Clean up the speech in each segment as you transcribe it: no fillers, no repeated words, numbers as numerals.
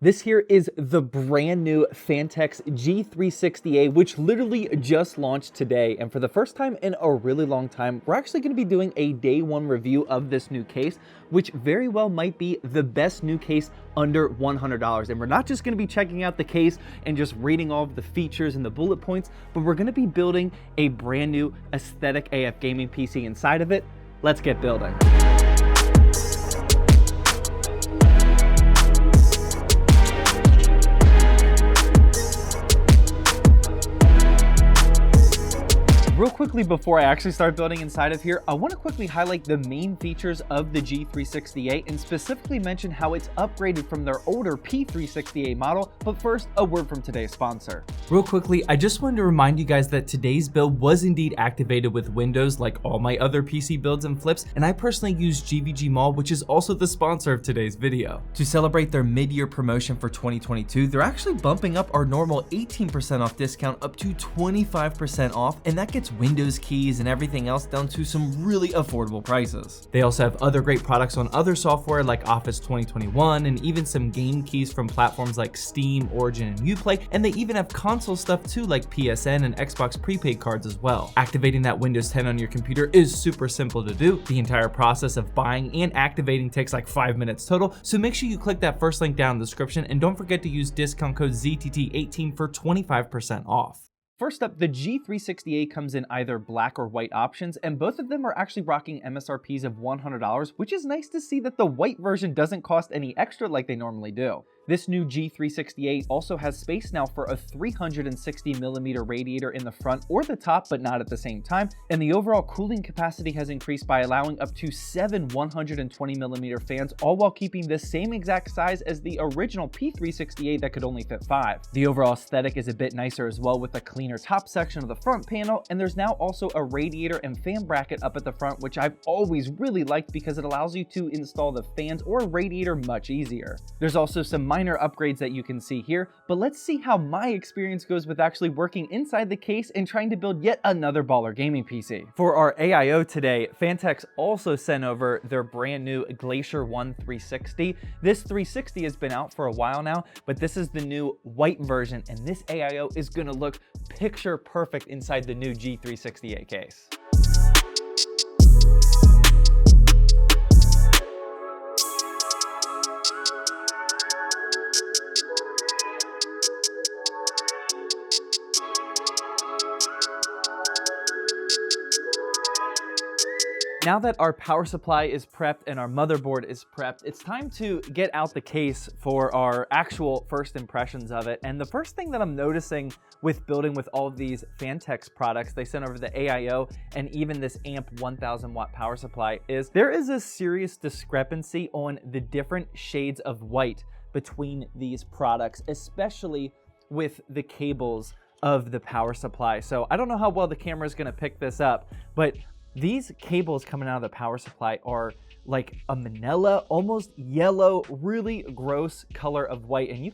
This here is the brand new Phanteks G360A, which literally just launched today. And for the first time in a really long time, we're actually going to be doing a day one review of this new case, which very well might be the best new case under $100. And we're not just going to be checking out the case and just reading all of the features and the bullet points, but we're going to be building a brand new aesthetic AF gaming PC inside of it. Let's get building. Real quickly before I actually start building inside of here, I want to quickly highlight the main features of the G360A and specifically mention how it's upgraded from their older P360A model. But first, a word from today's sponsor. Real quickly, I just wanted to remind you guys that today's build was indeed activated with Windows like all my other PC builds and flips, and I personally use GVG Mall, which is also the sponsor of today's video. To celebrate their mid-year promotion for 2022, they're actually bumping up our normal 18% off discount up to 25% off, and that gets Windows keys and everything else down to some really affordable prices. They also have other great products on other software like Office 2021 and even some game keys from platforms like Steam, Origin, and Uplay, and they even have console stuff too like PSN and Xbox prepaid cards as well. Activating that Windows 10 on your computer is super simple to do. The entire process of buying and activating takes like 5 minutes total, so make sure you click that first link down in the description and don't forget to use discount code ZTT18 for 25% off. First up, the G360A comes in either black or white options, and both of them are actually rocking MSRPs of $100, which is nice to see that the white version doesn't cost any extra like they normally do. This new G360A also has space now for a 360mm radiator in the front or the top, but not at the same time, and the overall cooling capacity has increased by allowing up to 7 120mm fans, all while keeping the same exact size as the original P360A that could only fit 5. The overall aesthetic is a bit nicer as well, with a cleaner top section of the front panel, and there's now also a radiator and fan bracket up at the front, which I've always really liked because it allows you to install the fans or radiator much easier. There's also some minor upgrades that you can see here, but let's see how my experience goes with actually working inside the case and trying to build yet another baller gaming PC. For our AIO today, Phanteks also sent over their brand new Glacier 1 360. This 360 has been out for a while now, but this is the new white version, and this AIO is gonna look picture perfect inside the new G360A case. Now that our power supply is prepped and our motherboard is prepped, it's time to get out the case for our actual first impressions of it. And the first thing that I'm noticing with building with all of these Phanteks products, they sent over the AIO and even this amp 1000 watt power supply, is there is a serious discrepancy on the different shades of white between these products, especially with the cables of the power supply. So I don't know how well the camera is gonna pick this up, but these cables coming out of the power supply are like a manila, almost yellow, really gross color of white. And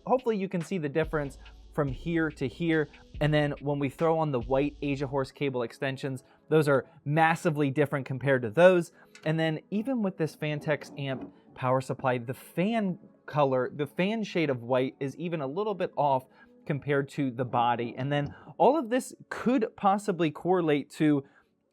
hopefully you can see the difference from here to here. And then when we throw on the white Asia Horse cable extensions, those are massively different compared to those. And then even with this Phanteks amp power supply, the fan color, the fan shade of white is even a little bit off compared to the body. And then all of this could possibly correlate to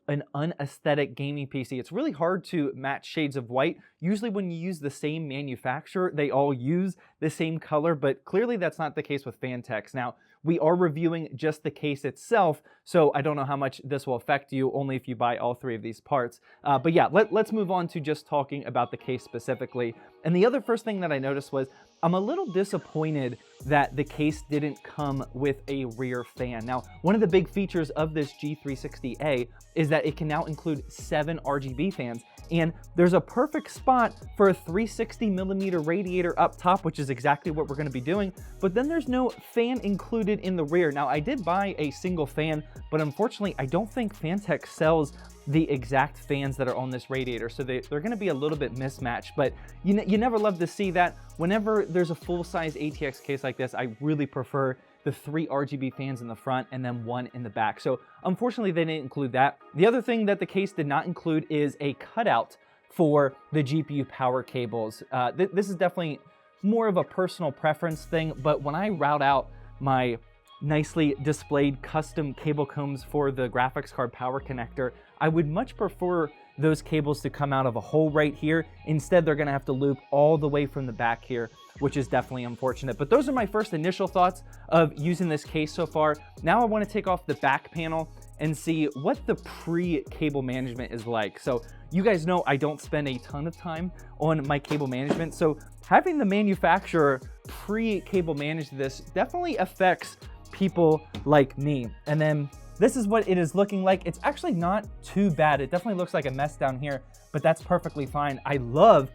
an unaesthetic gaming PC. It's really hard to match shades of white. Usually when you use the same manufacturer, they all use the same color, but clearly that's not the case with Phanteks. Now, we are reviewing just the case itself, so I don't know how much this will affect you, only if you buy all three of these parts. But yeah, let's move on to just talking about the case specifically. And the other first thing that I noticed was I'm a little disappointed that the case didn't come with a rear fan. Now, one of the big features of this G360A is that it can now include 7 RGB fans, and there's a perfect spot for a 360mm radiator up top, which is exactly what we're gonna be doing, but then there's no fan included in the rear. Now, I did buy a single fan, but unfortunately, I don't think Phanteks sells the exact fans that are on this radiator, so they're going to be a little bit mismatched, but you never love to see that. Whenever there's a full-size ATX case like this, I really prefer the 3 RGB fans in the front and then 1 in the back. So unfortunately, they didn't include that. The other thing that the case did not include is a cutout for the GPU power cables. This is definitely more of a personal preference thing, but when I route out my nicely displayed custom cable combs for the graphics card power connector, I would much prefer those cables to come out of a hole right here. Instead, they're gonna have to loop all the way from the back here, which is definitely unfortunate. But those are my first initial thoughts of using this case so far. Now I wanna take off the back panel and see what the pre-cable management is like. So you guys know I don't spend a ton of time on my cable management, so having the manufacturer pre-cable manage this definitely affects people like me. And then this is what it is looking like. It's actually not too bad. It definitely looks like a mess down here, but that's perfectly fine. I love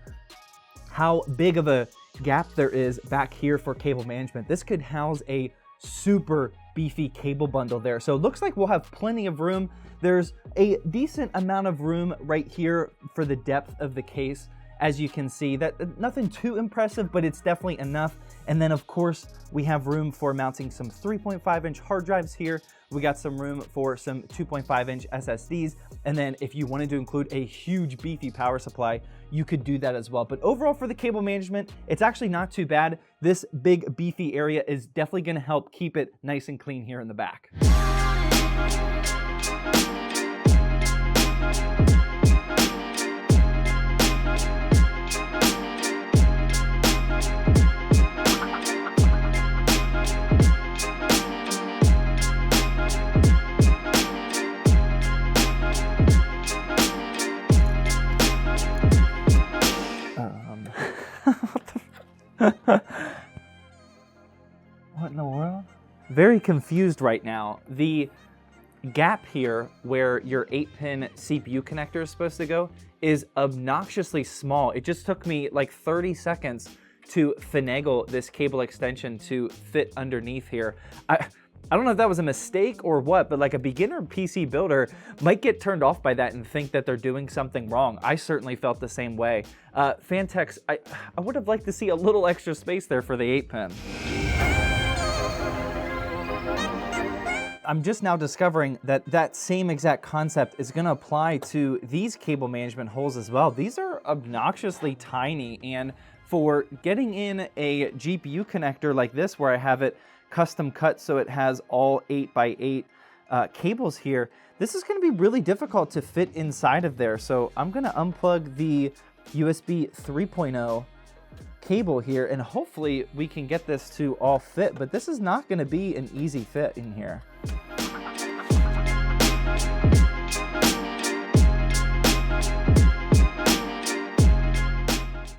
how big of a gap there is back here for cable management. This could house a super beefy cable bundle there. So it looks like we'll have plenty of room. There's a decent amount of room right here for the depth of the case. As you can see, that nothing too impressive, but it's definitely enough. And then of course, we have room for mounting some 3.5-inch hard drives here. We got some room for some 2.5-inch SSDs. And then if you wanted to include a huge beefy power supply, you could do that as well. But overall for the cable management, it's actually not too bad. This big beefy area is definitely gonna help keep it nice and clean here in the back. What in the world? Very confused right now. The gap here where your 8-pin CPU connector is supposed to go is obnoxiously small. It just took me like 30 seconds to finagle this cable extension to fit underneath here. I don't know if that was a mistake or what, but like a beginner PC builder might get turned off by that and think that they're doing something wrong. I certainly felt the same way. Phanteks, I would have liked to see a little extra space there for the 8-pin. I'm just now discovering that that same exact concept is gonna apply to these cable management holes as well. These are obnoxiously tiny, and for getting in a GPU connector like this, where I have it custom cut so it has all 8x8 cables here, this is gonna be really difficult to fit inside of there. So I'm gonna unplug the USB 3.0 cable here, and hopefully we can get this to all fit, but this is not gonna be an easy fit in here.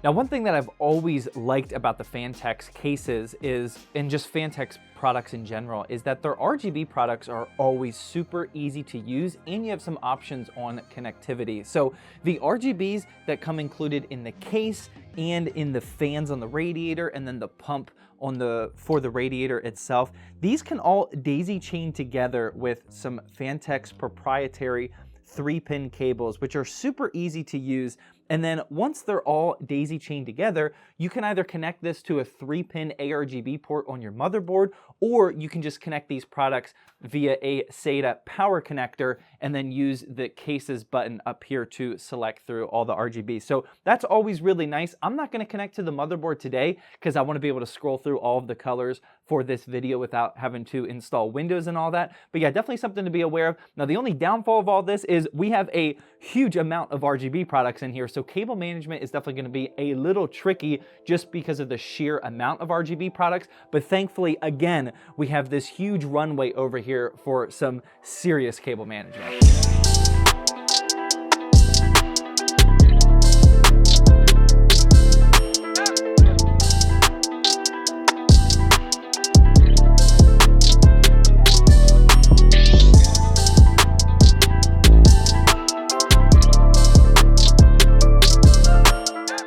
Now, one thing that I've always liked about the Phanteks cases is, and just Phanteks products in general, is that their RGB products are always super easy to use, and you have some options on connectivity. So the RGBs that come included in the case and in the fans on the radiator, and then the pump on for the radiator itself, these can all daisy chain together with some Phanteks proprietary 3-pin cables, which are super easy to use. And then once they're all daisy chained together, you can either connect this to a 3-pin ARGB port on your motherboard, or you can just connect these products via a SATA power connector and then use the cases button up here to select through all the RGB. So that's always really nice. I'm not gonna connect to the motherboard today because I wanna be able to scroll through all of the colors for this video without having to install Windows and all that. But yeah, definitely something to be aware of. Now, the only downfall of all this is we have a huge amount of RGB products in here, so cable management is definitely gonna be a little tricky just because of the sheer amount of RGB products. But thankfully, again, we have this huge runway over here for some serious cable management.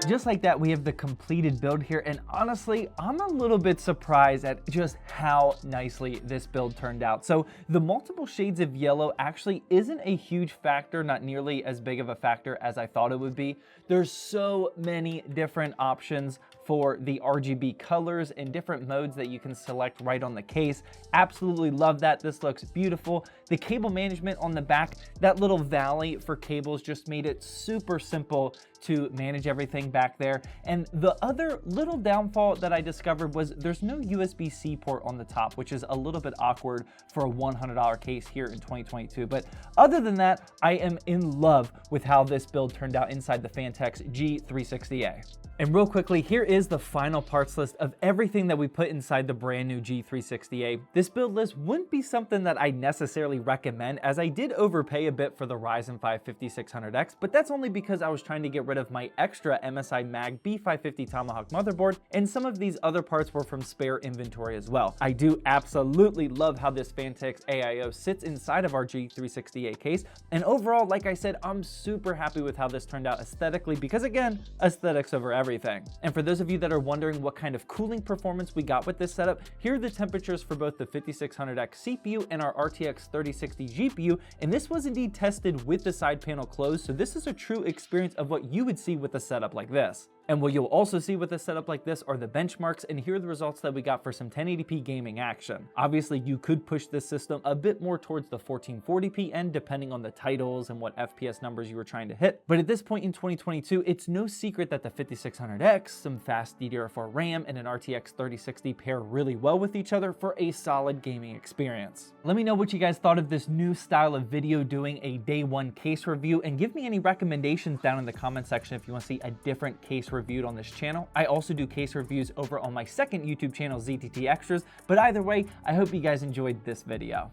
Just like that, we have the completed build here, and honestly, I'm a little bit surprised at just how nicely this build turned out. So the multiple shades of yellow actually isn't a huge factor, not nearly as big of a factor as I thought it would be. There's so many different options for the RGB colors and different modes that you can select right on the case. Absolutely love that. This looks beautiful. The cable management on the back, that little valley for cables just made it super simple to manage everything back there. And the other little downfall that I discovered was there's no USB-C port on the top, which is a little bit awkward for a $100 case here in 2022. But other than that, I am in love with how this build turned out inside the Phanteks G360A. And real quickly, here is the final parts list of everything that we put inside the brand new G360A. This build list wouldn't be something that I necessarily recommend, as I did overpay a bit for the Ryzen 5 5600X, but that's only because I was trying to get rid of my extra MSI Mag B550 Tomahawk motherboard, and some of these other parts were from spare inventory as well. I do absolutely love how this Phanteks AIO sits inside of our G360A case, and overall, like I said, I'm super happy with how this turned out aesthetically, because again, aesthetics over everything. And for those of you that are wondering what kind of cooling performance we got with this setup, here are the temperatures for both the 5600X CPU and our RTX 3060 GPU, and this was indeed tested with the side panel closed, so this is a true experience of what you would see with a setup like this. And what you'll also see with a setup like this are the benchmarks, and here are the results that we got for some 1080p gaming action. Obviously, you could push this system a bit more towards the 1440p end, depending on the titles and what FPS numbers you were trying to hit. But at this point in 2022, it's no secret that the 5600X, some fast DDR4 RAM, and an RTX 3060 pair really well with each other for a solid gaming experience. Let me know what you guys thought of this new style of video, doing a day one case review, and give me any recommendations down in the comment section if you want to see a different case reviewed on this channel. I also do case reviews over on my second YouTube channel, ZTT Extras, but either way, I hope you guys enjoyed this video.